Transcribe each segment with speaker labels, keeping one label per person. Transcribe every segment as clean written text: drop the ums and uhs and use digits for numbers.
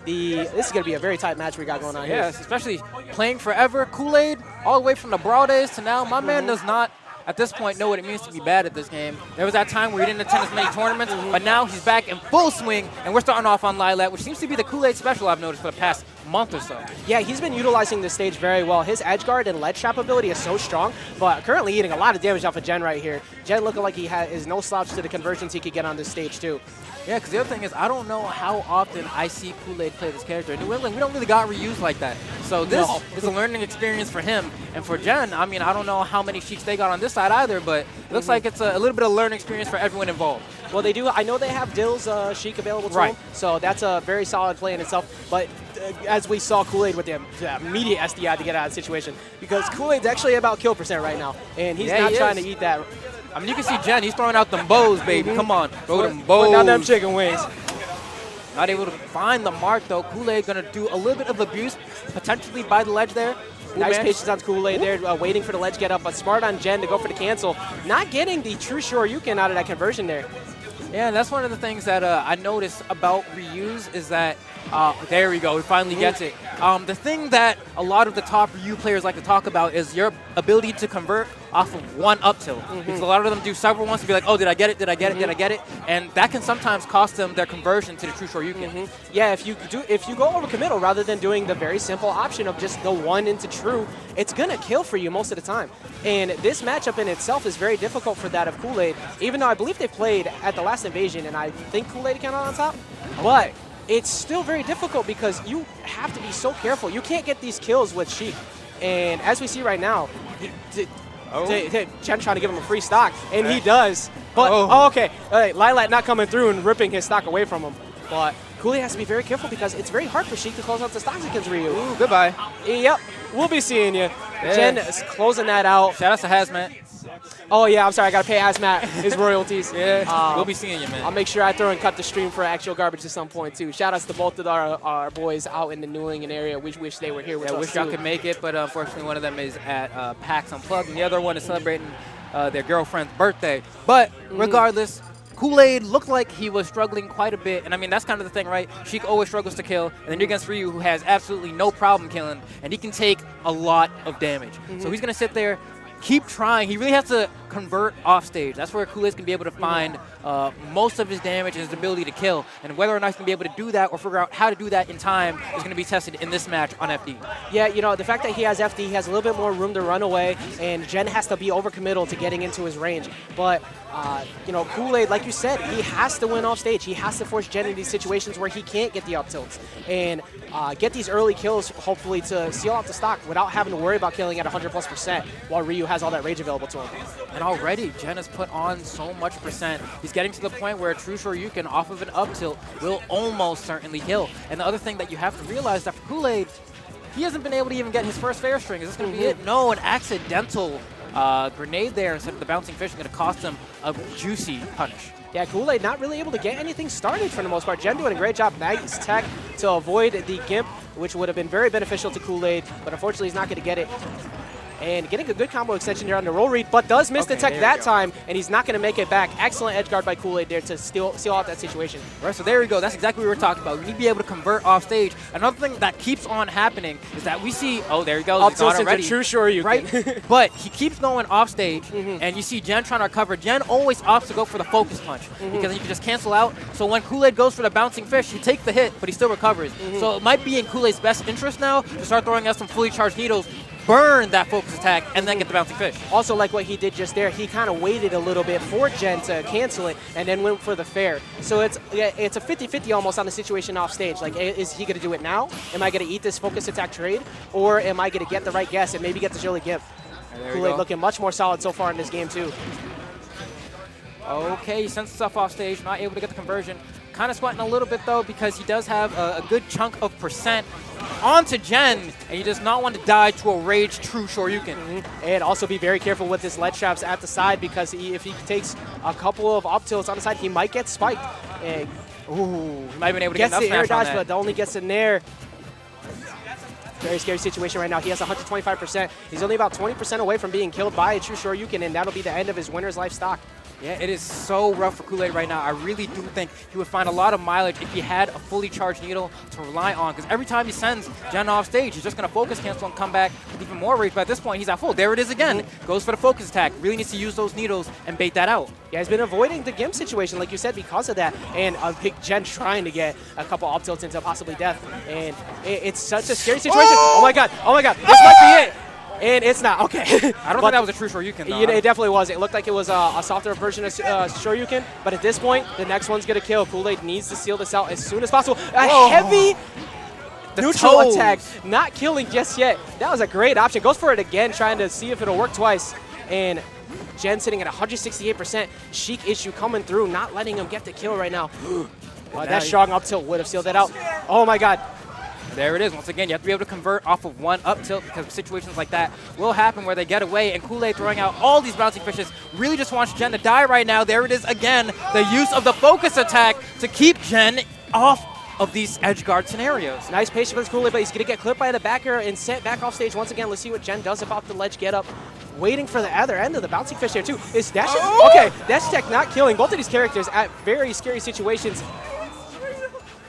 Speaker 1: this is going to be a very tight match we got going on here.
Speaker 2: Yes, especially playing forever. Koolaid, all the way from the Brawl days to now, my man does not, at this point, know what it means to be bad at this game. There was that time where he didn't attend as many tournaments, but now he's back in full swing, and we're starting off on Lilat, which seems to be the Koolaid special I've noticed for the past month or so.
Speaker 1: Yeah, he's been utilizing this stage very well. His edge guard and ledge trap ability is so strong, but currently eating a lot of damage off of Jen right here. Jen looking like he is no slouch to the conversions he could get on this stage too.
Speaker 2: Yeah, because the other thing is, I don't know how often I see Koolaid play this character. In New England, we don't really got reused like that. So this is a learning experience for him. And for Jen, I mean, I don't know how many Sheiks they got on this side either, but it looks like it's a little bit of learning experience for everyone involved.
Speaker 1: Well, they do. I know they have Dill's Sheik available to them, so that's a very solid play in itself. But as we saw Koolaid with the immediate SDI to get out of the situation, because Koolaid's actually about kill percent right now, and he's not trying to eat that.
Speaker 2: I mean, you can see Jen, he's throwing out them bows, baby. Come on, throw them bows.
Speaker 1: Putting down them chicken wings.
Speaker 2: Not able to find the mark, though. Koolaid going to do a little bit of abuse, potentially by the ledge there.
Speaker 1: Nice patience on Koolaid there, waiting for the ledge get up, but smart on Jen to go for the cancel. Not getting the true Shoryuken out of that conversion there.
Speaker 2: Yeah, that's one of the things that I noticed about reuse is that, there we go, he finally gets it. The thing that a lot of the top Ryu players like to talk about is your ability to convert off of one up tilt. Because a lot of them do several ones to be like, oh, did I get it, did I get it, did I get it? And that can sometimes cost them their conversion to the true Shoryuken.
Speaker 1: Yeah, if you go over committal rather than doing the very simple option of just the one into true, it's going to kill for you most of the time. And this matchup in itself is very difficult for that of Koolaid, even though I believe they played at the last Invasion, and I think Koolaid came out on top. But it's still very difficult because you have to be so careful. You can't get these kills with Sheik. And as we see right now, Jen trying to give him a free stock, and he does. But, okay. Lilat not coming through and ripping his stock away from him. But Koolaid has to be very careful because it's very hard for Sheik to close out the stocks against Ryu.
Speaker 2: Ooh, goodbye.
Speaker 1: Yep, we'll be seeing you. Yeah. Jen is closing that out.
Speaker 2: Shout out to Hazmat.
Speaker 1: Oh, yeah, I'm sorry. I got to pay Hazmat his royalties.
Speaker 2: We'll be seeing you, man.
Speaker 1: I'll make sure I throw and cut the stream for actual garbage at some point, too. Shout outs to both of our boys out in the New England area. We wish they were here with us,
Speaker 2: wish y'all could make it, but unfortunately one of them is at PAX Unplugged, and the other one is celebrating their girlfriend's birthday. But regardless, Koolaid looked like he was struggling quite a bit, and I mean, that's kind of the thing, right? Sheik always struggles to kill, and then you're against Ryu, who has absolutely no problem killing, and he can take a lot of damage. So he's going to sit there, keep trying. He really has to convert off stage. That's where Koolaid's going to be able to find most of his damage and his ability to kill. And whether or not he's going to be able to do that or figure out how to do that in time is going to be tested in this match on FD. Yeah,
Speaker 1: you know, the fact that he has FD, he has a little bit more room to run away, and Jen has to be overcommittal to getting into his range. But you know, Koolaid, like you said, he has to win off stage. He has to force Jen into these situations where he can't get the up tilts and get these early kills, hopefully, to seal out the stock without having to worry about killing at 100+% while Ryu has all that rage available to him.
Speaker 2: And already, Jen has put on so much percent. He's getting to the point where a true Shoryuken off of an up tilt will almost certainly kill. And the other thing that you have to realize that for Koolaid, he hasn't been able to even get his first fair string. Is this going to be it? No, an accidental grenade there instead of the bouncing fish is going to cost him a juicy punish.
Speaker 1: Yeah, Koolaid not really able to get anything started for the most part. Jen doing a great job. Nice tech to avoid the Gimp, which would have been very beneficial to Koolaid, but unfortunately he's not going to get it. And getting a good combo extension there on the roll read, but does miss the tech that time, and he's not going to make it back. Excellent edge guard by Koolaid there to seal out that situation.
Speaker 2: Right, so there we go. That's exactly what we were talking about. We need to be able to convert off stage. Another thing that keeps on happening is that we see, oh, there he goes.
Speaker 1: Up tilts into true Shoryuken.
Speaker 2: Right? But he keeps going off stage, and you see Jen trying to recover. Jen always opts to go for the focus punch because he can just cancel out. So when Koolaid goes for the bouncing fish, he takes the hit, but he still recovers. So it might be in Koolaid's best interest now to start throwing out some fully charged needles, burn that focus attack, and then get the bouncing fish.
Speaker 1: Also, like what he did just there, he kind of waited a little bit for Jen to cancel it and then went for the fair. So it's a 50-50 almost on the situation off stage. Like, is he going to do it now? Am I going to eat this focus attack trade? Or am I going to get the right guess and maybe get the Jolly Gimp? Koolaid looking much more solid so far in this game, too.
Speaker 2: Okay, he sends stuff off stage, not able to get the conversion. Kind of sweating a little bit, though, because he does have a good chunk of percent onto Jen, and he does not want to die to a rage true Shoryuken.
Speaker 1: And also be very careful with his ledge traps at the side, because if he takes a couple of up tilts on the side, he might get spiked. And,
Speaker 2: ooh, he might have been able to get enough
Speaker 1: the air
Speaker 2: smash
Speaker 1: dodge, but only gets in there. Very scary situation right now. He has 125%. He's only about 20% away from being killed by a true Shoryuken, and that'll be the end of his winner's life stock.
Speaker 2: Yeah, it is so rough for Koolaid right now. I really do think he would find a lot of mileage if he had a fully charged needle to rely on. Because every time he sends Jen off stage, he's just going to focus cancel and come back with even more rage. But at this point, he's at full. There it is again. Goes for the focus attack. Really needs to use those needles and bait that out.
Speaker 1: Yeah, he's been avoiding the Gimp situation, like you said, because of that. And a big Jen trying to get a couple up tilts into possibly death. And it's such a scary situation. Oh my God. Oh my God. This might be it. And it's not. Okay.
Speaker 2: I don't think that was a true Shoryuken, though.
Speaker 1: It definitely was. It looked like it was a softer version of Shoryuken. But at this point, the next one's going to kill. Koolaid needs to seal this out as soon as possible. A heavy neutral attack. Not killing just yet. That was a great option. Goes for it again, trying to see if it'll work twice. And Jen sitting at 168%. Sheik issue coming through, not letting him get the kill right now. That strong up tilt would have sealed that out. Oh my God.
Speaker 2: There it is. Once again, you have to be able to convert off of one up tilt because situations like that will happen where they get away. And Koolaid throwing out all these bouncing fishes really just wants Jen to die right now. There it is again. The use of the focus attack to keep Jen off of these edge guard scenarios.
Speaker 1: Nice patience with Koolaid, but he's going to get clipped by the backer and sent back off stage once again. Let's see what Jen does about the ledge get up. Waiting for the other end of the bouncing fish there too. Is Dash okay, Dash Tech not killing both of these characters at very scary situations.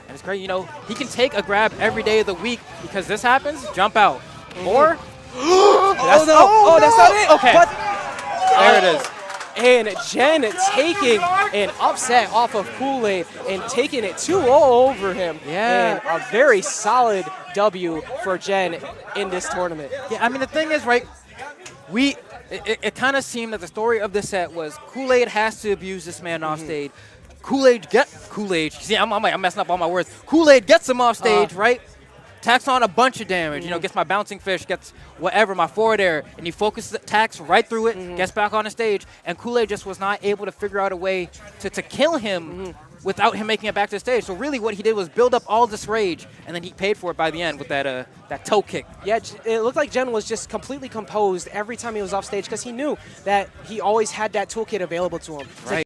Speaker 2: And it's great, you know, he can take a grab every day of the week because this happens, jump out. Or
Speaker 1: that's not it. Okay. But,
Speaker 2: there it is.
Speaker 1: And Jen taking an upset off of Koolaid and taking it 2-0 over him.
Speaker 2: Yeah.
Speaker 1: And a very solid W for Jen in this tournament.
Speaker 2: Yeah, I mean, the thing is, right, it kind of seemed that the story of this set was Koolaid has to abuse this man off stage. Koolaid, see, I'm messing up all my words. Koolaid gets him off stage, right? Tacks on a bunch of damage, you know, gets my bouncing fish, gets whatever, my forward air, and he focuses attacks right through it, gets back on the stage, and Koolaid just was not able to figure out a way to kill him without him making it back to the stage. So really what he did was build up all this rage, and then he paid for it by the end with that toe kick.
Speaker 1: Yeah, it looked like Jen was just completely composed every time he was off stage because he knew that he always had that toolkit available to him.
Speaker 2: Right.